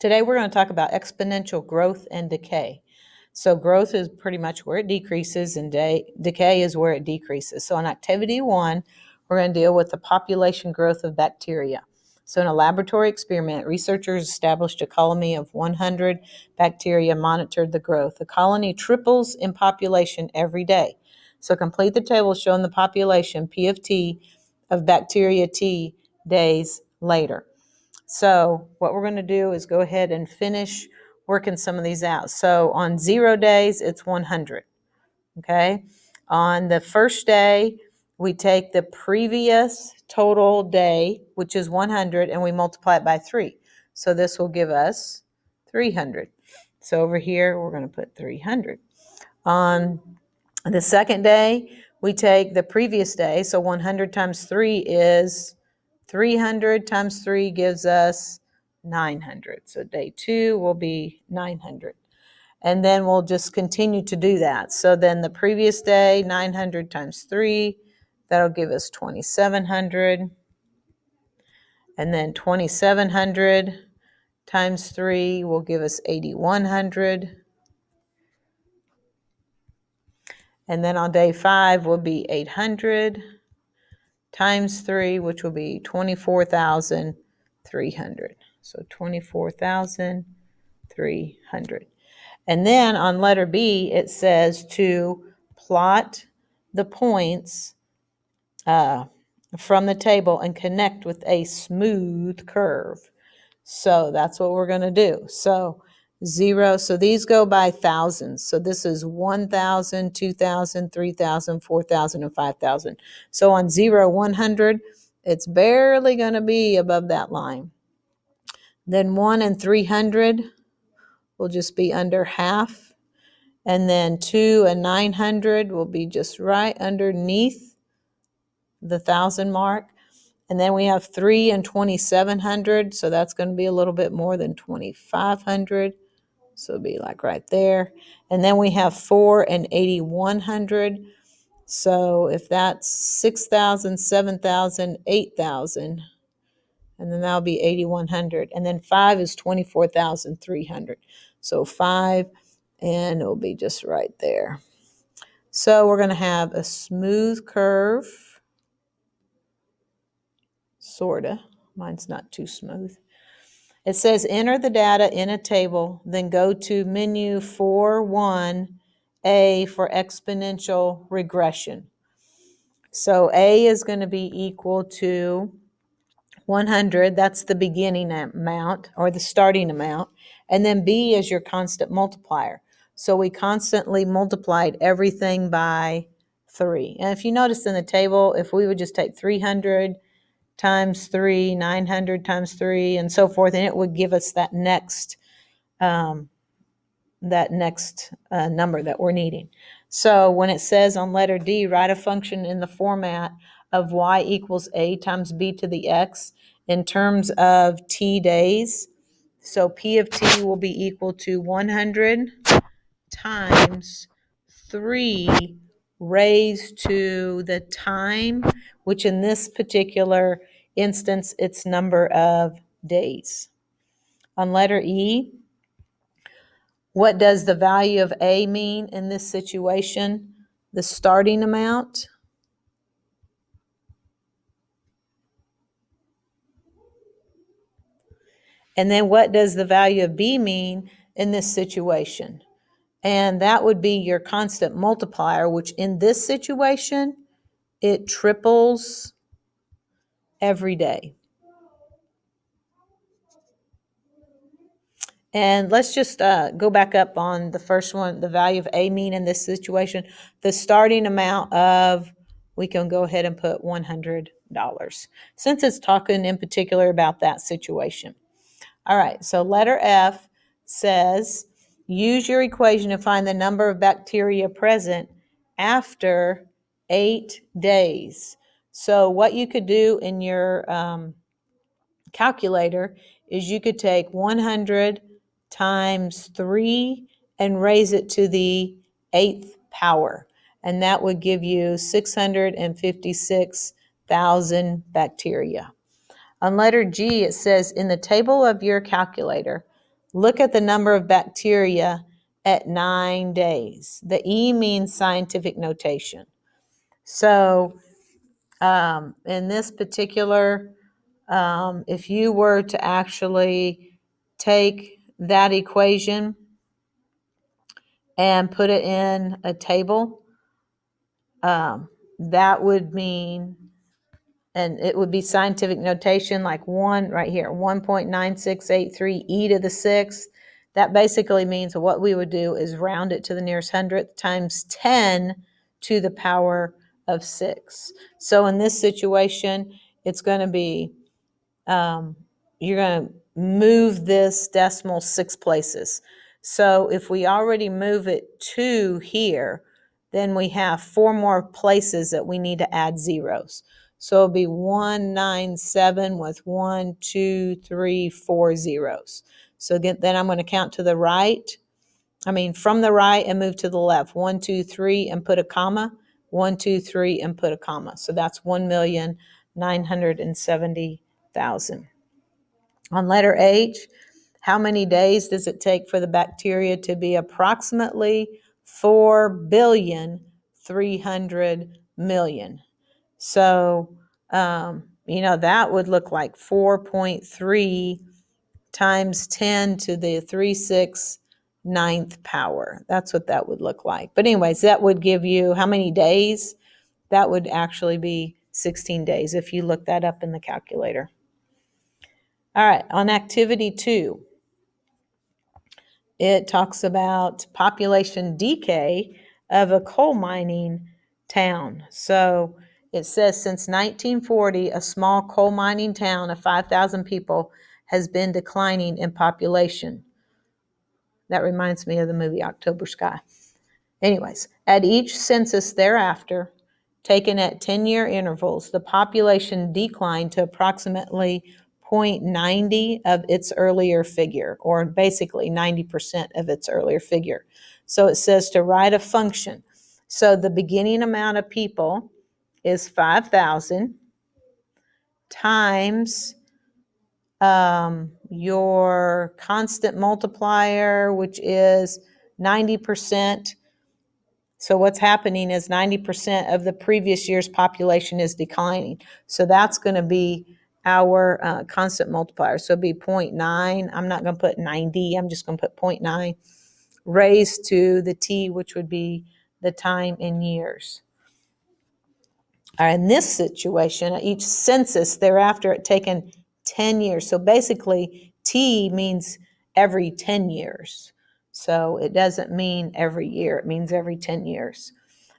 Today we're going to talk about exponential growth and decay. So growth is pretty much where it decreases and decay is where it decreases. So in activity 1, we're going to deal with the population growth of bacteria. So in a laboratory experiment, researchers established a colony of 100 bacteria, monitored the growth. The colony triples in population every day. So complete the table showing the population, P of T, of bacteria T days later. So what we're going to do is go ahead and finish working some of these out. So on 0 days, it's 100. Okay. On the first day, we take the previous total day, which is 100, and we multiply it by 3. So this will give us 300. So over here, we're going to put 300. On the second day, we take the previous day. So 100 times 3 is 300 times 3 gives us 900. So day 2 will be 900. And then we'll just continue to do that. So then the previous day, 900 times 3, that'll give us 2,700. And then 2,700 times 3 will give us 8,100. And then on day 5 will be 800 times 3, which will be 24,300. So 24,300. And then on letter B, it says to plot the points from the table and connect with a smooth curve. So that's what we're going to do. So 0, so these go by thousands. So this is 1,000, 2,000, 3,000, 4,000, and 5,000. So on 0, 100, it's barely going to be above that line. Then 1 and 300 will just be under half. And then 2 and 900 will be just right underneath the 1,000 mark. And then we have 3 and 2,700, so that's going to be a little bit more than 2,500. So it'll be like right there. And then we have 4 and 8,100. So if that's 6,000, 7,000, 8,000, and then that'll be 8,100. And then 5 is 24,300. So 5, and it'll be just right there. So we're going to have a smooth curve, sorta. Mine's not too smooth. It says enter the data in a table, then go to menu 4.1A for exponential regression. So A is going to be equal to 100, that's the beginning amount or the starting amount, and then B is your constant multiplier. So we constantly multiplied everything by 3. And if you notice in the table, if we would just take 300 times 3, 900 times 3, and so forth, and it would give us that next number that we're needing. So when it says on letter D, write a function in the format of y equals a times b to the x in terms of t days. So P of t will be equal to 100 times 3 raised to the time, which in this particular instance, it's number of days. On letter E, what does the value of A mean in this situation? The starting amount. And then what does the value of B mean in this situation? And that would be your constant multiplier, which in this situation, it triples every day. And let's just go back up on the first one, the value of A mean in this situation. The starting amount of, we can go ahead and put $100, since it's talking in particular about that situation. All right, so letter F says, use your equation to find the number of bacteria present after 8 days. So what you could do in your calculator is you could take 100 times 3 and raise it to the 8th power. And that would give you 656,000 bacteria. On letter G, it says, in the table of your calculator, Look at the number of bacteria at 9 days. The E means scientific notation. So in this particular, if you were to actually take that equation and put it in a table, that would mean, and it would be scientific notation like 1 right here, 1.9683 e to the 6th. That basically means what we would do is round it to the nearest hundredth times 10 to the power of 6. So in this situation, it's going to be, you're going to move this decimal 6 places. So if we already move it to here, then we have 4 more places that we need to add zeros. So it'll be 197 with 1, 2, 3, 4 zeros. So again, then I'm going to count to the right. From the right and move to the left. 1, 2, 3 and put a comma. 1, 2, 3 and put a comma. So that's 1,970,000. On letter H, how many days does it take for the bacteria to be approximately 4,300,000,000? So, that would look like 4.3 times 10 to the 3/6 power. That's what that would look like. But anyways, that would give you how many days? That would actually be 16 days if you look that up in the calculator. All right, on activity 2, it talks about population decay of a coal mining town. So it says since 1940, a small coal mining town of 5,000 people has been declining in population. That reminds me of the movie October Sky. Anyways, at each census thereafter, taken at 10-year intervals, the population declined to approximately 0.90 of its earlier figure, or basically 90% of its earlier figure. So it says to write a function. So the beginning amount of people is 5,000 times your constant multiplier, which is 90%. So what's happening is 90% of the previous year's population is declining. So that's going to be our constant multiplier. So it'd be 0.9. I'm not going to put 90. I'm just going to put 0.9 raised to the t, which would be the time in years. In this situation, each census thereafter had taken 10 years. So basically, T means every 10 years. So it doesn't mean every year. It means every 10 years.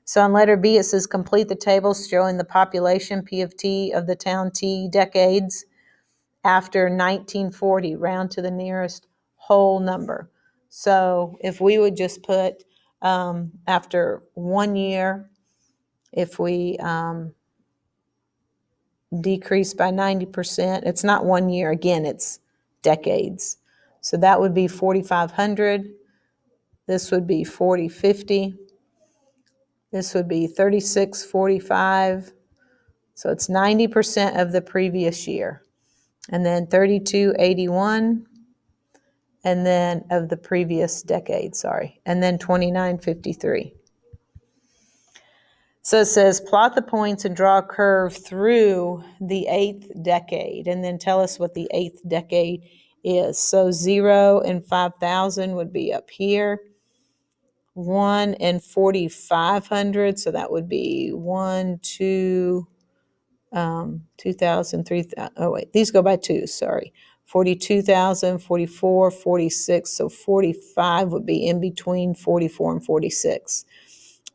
So on letter B, it says complete the tables showing the population, P of T, of the town T decades after 1940, round to the nearest whole number. So if we would just put after 1 year, if we decrease by 90%. It's not 1 year. Again, it's decades. So that would be 4,500. This would be 4050. This would be 3645. So it's 90% of the previous year. And then 3281. And then of the previous decade, And then 2953. So it says plot the points and draw a curve through the 8th decade, and then tell us what the 8th decade is. So 0 and 5,000 would be up here. 1 and 4,500, so that would be 1, 2, 2,000, 3,000. Oh wait, these go by 2. 42,000, 44, 46. So 45 would be in between 44 and 46.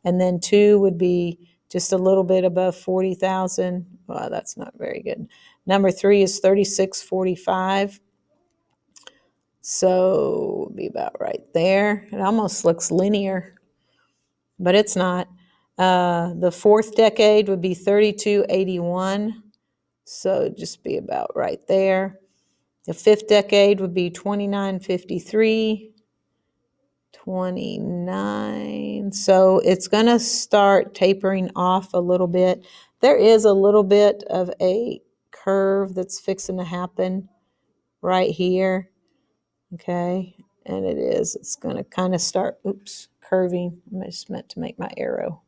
And then 2 would be just a little bit above 40,000. Well, that's not very good. Number 3 is 3645. So it'd be about right there. It almost looks linear, but it's not. The 4th decade would be 3281. So just be about right there. The 5th decade would be 2953. 29. So it's going to start tapering off a little bit. There is a little bit of a curve that's fixing to happen right here. Okay, and it's going to kind of start, curving. I just meant to make my arrow.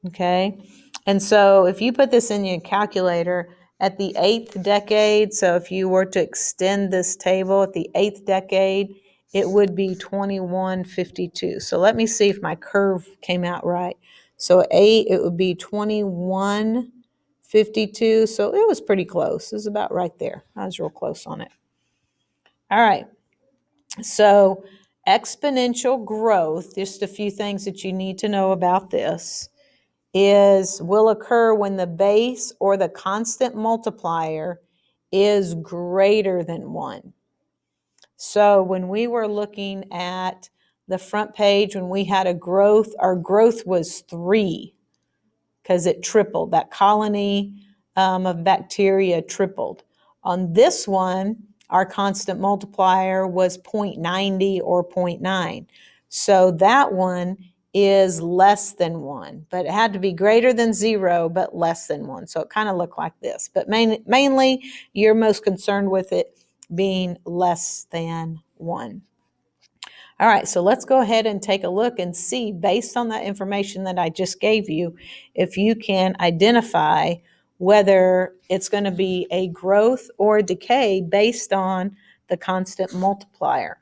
Okay, and so if you put this in your calculator at the 8th decade, so if you were to extend this table at the 8th decade, it would be 2152. So let me see if my curve came out right. So 8, it would be 2152. So it was pretty close. It was about right there. I was real close on it. All right. So exponential growth, just a few things that you need to know about this, will occur when the base or the constant multiplier is greater than 1. So when we were looking at the front page, when we had a growth, our growth was 3 because it tripled. That colony of bacteria tripled. On this one, our constant multiplier was 0.90 or 0.9. So that one is less than 1, but it had to be greater than 0, but less than 1. So it kind of looked like this. But mainly, you're most concerned with it being less than 1. All right, so let's go ahead and take a look and see, based on that information that I just gave you, if you can identify whether it's going to be a growth or a decay based on the constant multiplier.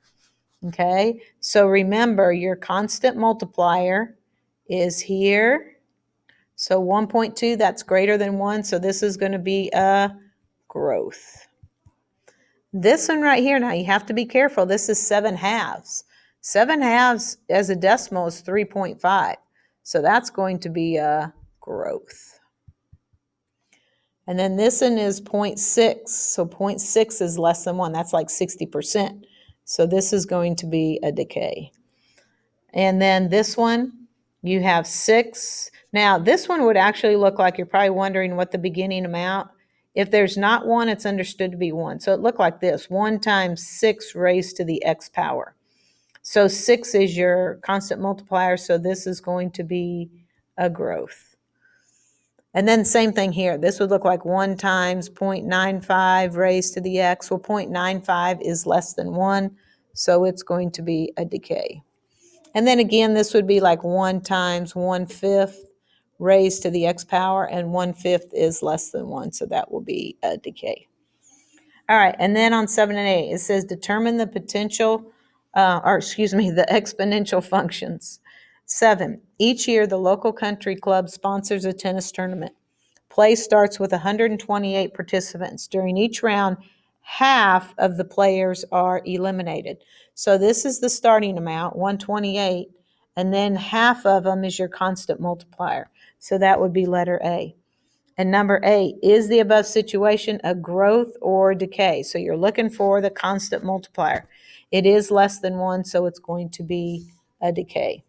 Okay, so remember your constant multiplier is here. So 1.2, that's greater than 1, so this is going to be a growth. This one right here, now you have to be careful. This is 7 halves. 7 halves as a decimal is 3.5. So that's going to be a growth. And then this one is 0.6. So 0.6 is less than 1. That's like 60%. So this is going to be a decay. And then this one, you have 6. Now, this one would actually look like, you're probably wondering what the beginning amount. If there's not 1, it's understood to be 1. So it looked like this, 1 times 6 raised to the x power. So 6 is your constant multiplier, so this is going to be a growth. And then same thing here. This would look like 1 times 0.95 raised to the x. Well, 0.95 is less than 1, so it's going to be a decay. And then again, this would be like 1 times 1/5 raised to the x power, and 1/5 is less than 1, so that will be a decay. All right, and then on 7 and 8, it says determine the the exponential functions. 7, each year the local country club sponsors a tennis tournament. Play starts with 128 participants. During each round, half of the players are eliminated. So this is the starting amount, 128, and then half of them is your constant multiplier. So that would be letter A. And number 8, is the above situation a growth or decay? So you're looking for the constant multiplier. It is less than 1, so it's going to be a decay.